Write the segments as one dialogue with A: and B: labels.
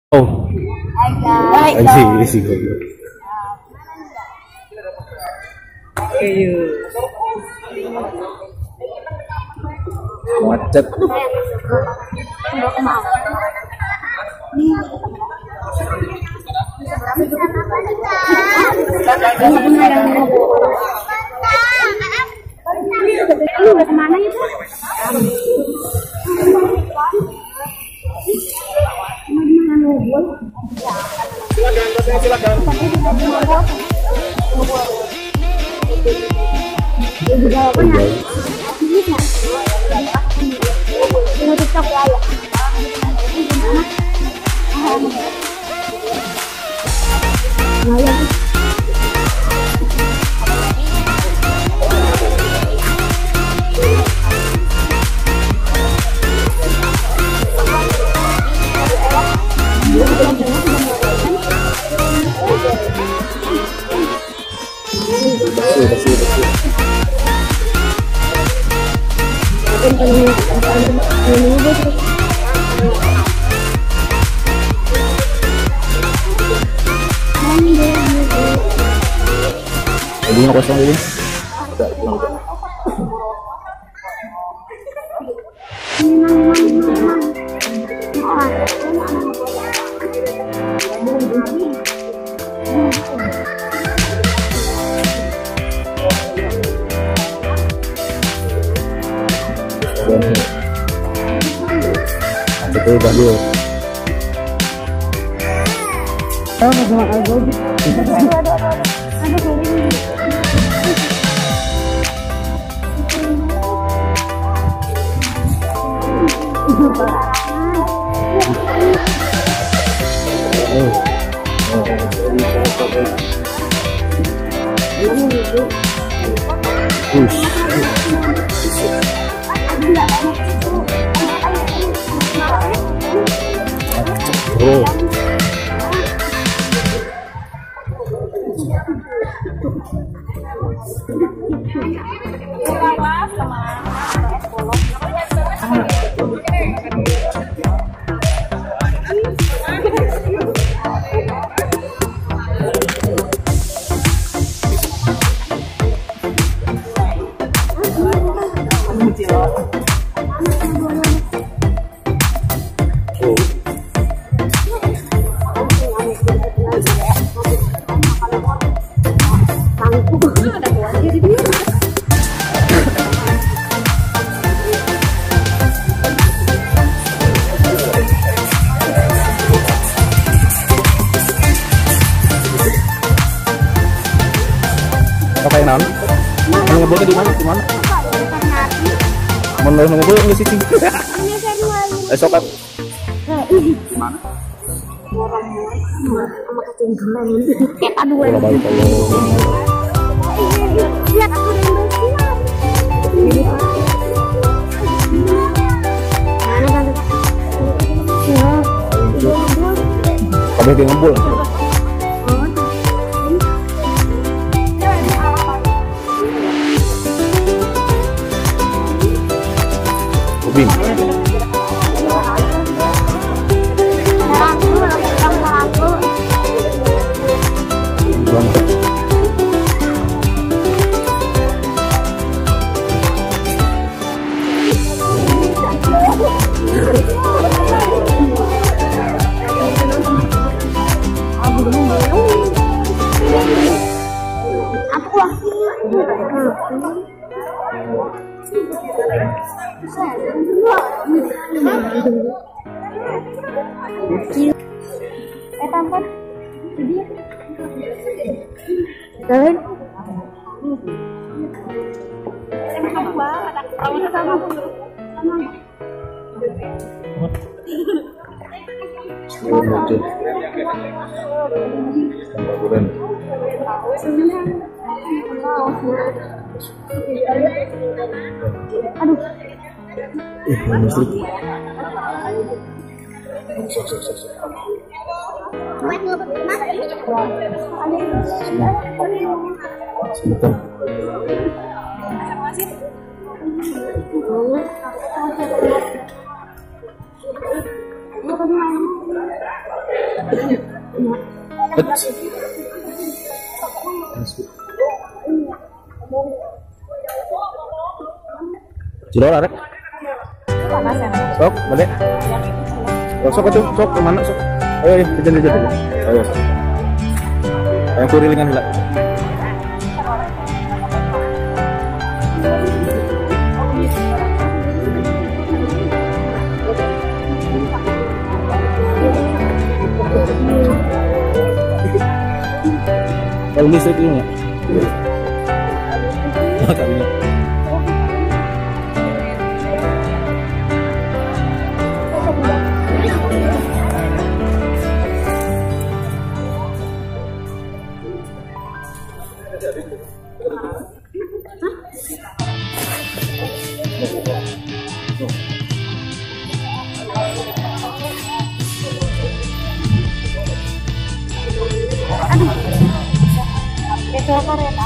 A: Oh,
B: Baik dong.
A: isi goblok. Macet.
B: Lu udah kemana itu? Silakan.
A: Jadinya kosong ini. Betul bagus. Bro. Pakai non? Mau ngobrol di mana? Di mana? Mau ngobrol di sini. Sokat. Mana?
B: Sama ketinggalan. Kita dua. Lihat aku
A: Kabeh ge ngembul. Ubin.
B: Tampar. Dia. Kalian. Aduh.
A: Cilor arek. Sok, balik. Sok atuh, sok kemana sok? Ayo, jajan. Ayo. Ayo kurilingan heula. Kalau listrik dulu nggak? Kalinya.
B: Kereta.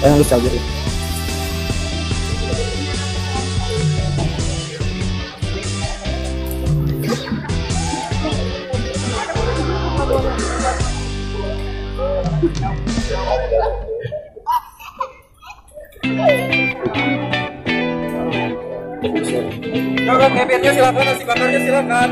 A: Yang lu charger.
C: Coba kebirnya silakan, nasi bakarnya silakan.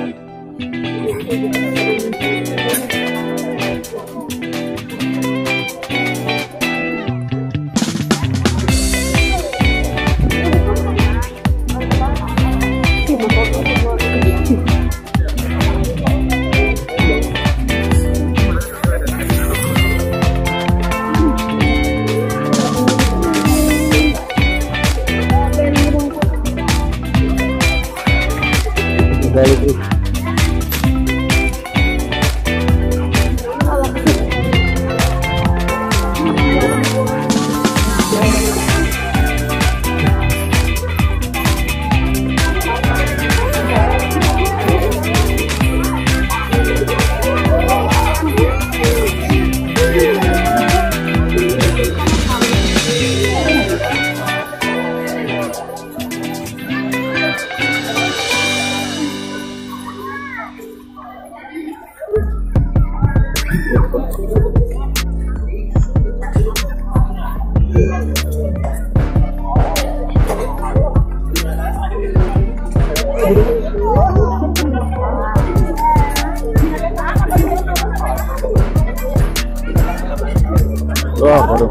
A: Wah, aduh.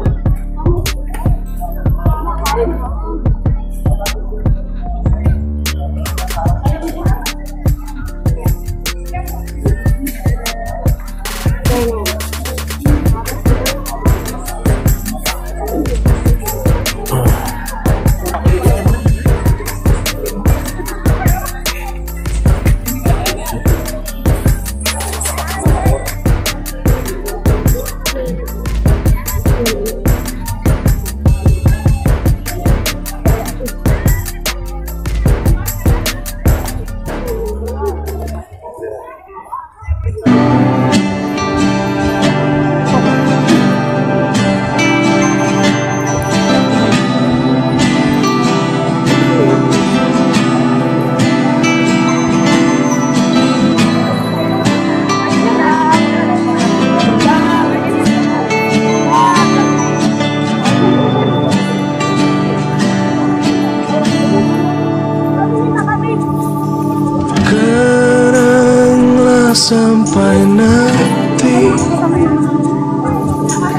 D: Sampai nanti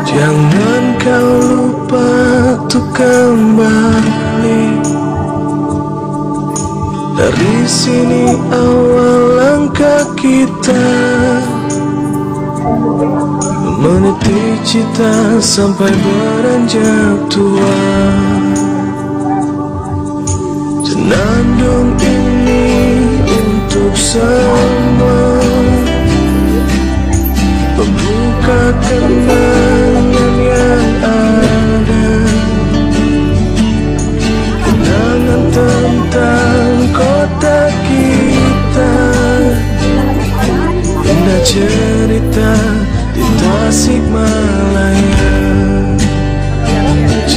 D: jangan kau lupa untuk kembali. Dari sini awal langkah kita, meniti cita sampai beranjak tua.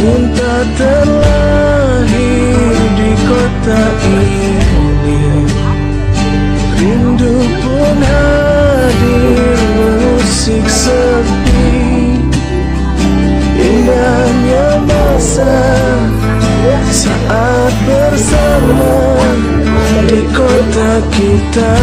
D: Cinta terlahir di kota ini, rindu pun hadir mengusik sepi. Indahnya masa saat bersama di kota kita.